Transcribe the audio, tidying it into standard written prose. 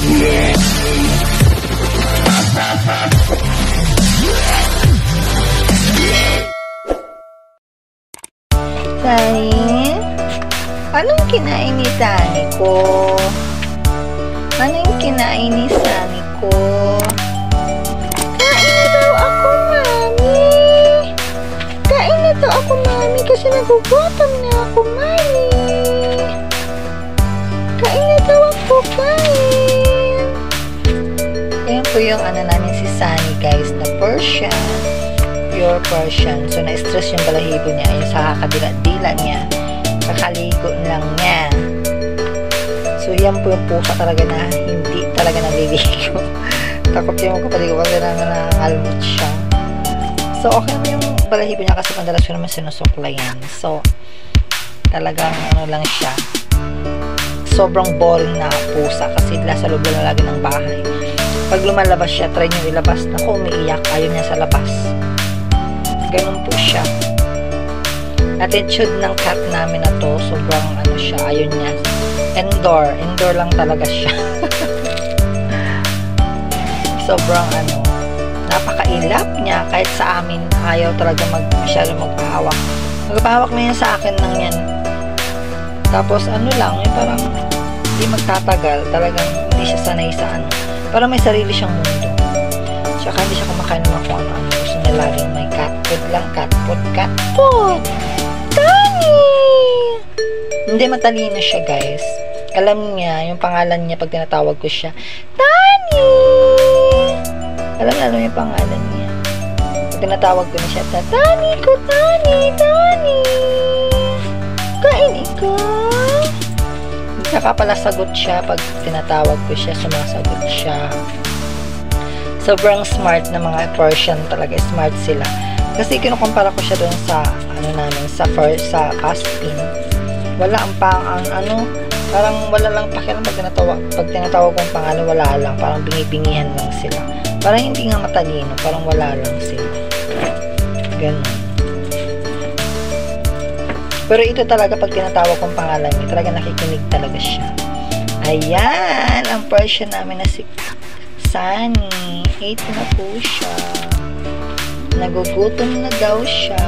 Sunny? Anong kinain ni Sunny ko? Anong kinain ni Sunny ko? Kain na daw ako, Mami! Kain na daw ako, Mami, kasi nagugutom na ako, Mami! Kain na daw ako, kain! Ayan po yung ano namin si Sunny, guys, na Persian. Pure Persian. So, na-stress yung balahibo niya. Yung sa kakadila-dila niya. Kakaligo lang niya. So, yan po yung pusa talaga na hindi talaga naliligo. Takot yung kapaligo kasi nangangalmot siya. So, okay naman yung balahibo niya kasi madalas ko naman sinusuklayan. So, talagang ano lang siya. Sobrang boring na pusa kasi nasa loob lang lagi ng bahay. Pag lumalabas siya, try nyo ilabas. Naku, umiiyak. Ayaw niya sa labas. Ganun po siya. Attitude ng cat namin na to, sobrang ano siya, ayaw niya. Indoor lang talaga siya. Sobrang ano, napakailap niya, kahit sa amin, ayaw talaga masyado magpahawak. Magpahawak na yan sa akin lang yan. Tapos ano lang, yung parang hindi magtatagal, talagang hindi siya sanay sa ano. Parang may sarili siyang mundo. Tsaka hindi siya kumakain naman kung ano-ano. Gusto niya laging may cat food lang, cat food. Tani! Hindi, matalino siya, guys. Alam niya, yung pangalan niya pag tinatawag ko siya, Tani! Alam yung pangalan niya. Pag tinatawag ko na siya, Tani ko, Tani! Kain ikaw! Saka pala sagot siya pag tinatawag ko siya, sumasagot siya. Sobrang smart na mga Persian talaga, smart sila. Kasi kinukumpara ko siya doon sa ano namin, sa Caspin. Wala ang ano, parang wala lang pakialam pag tinatawag kong pangalan, wala lang, parang bingi-bingihan lang sila. Parang hindi nga matalino, parang wala lang sila. Ganun. Pero ito talaga pag tinatawag kong pangalan niya, talaga nakikinig talaga siya. Ayan, ang Persian namin na si Sunny. 8 na po siya. Nagugutom na daw siya.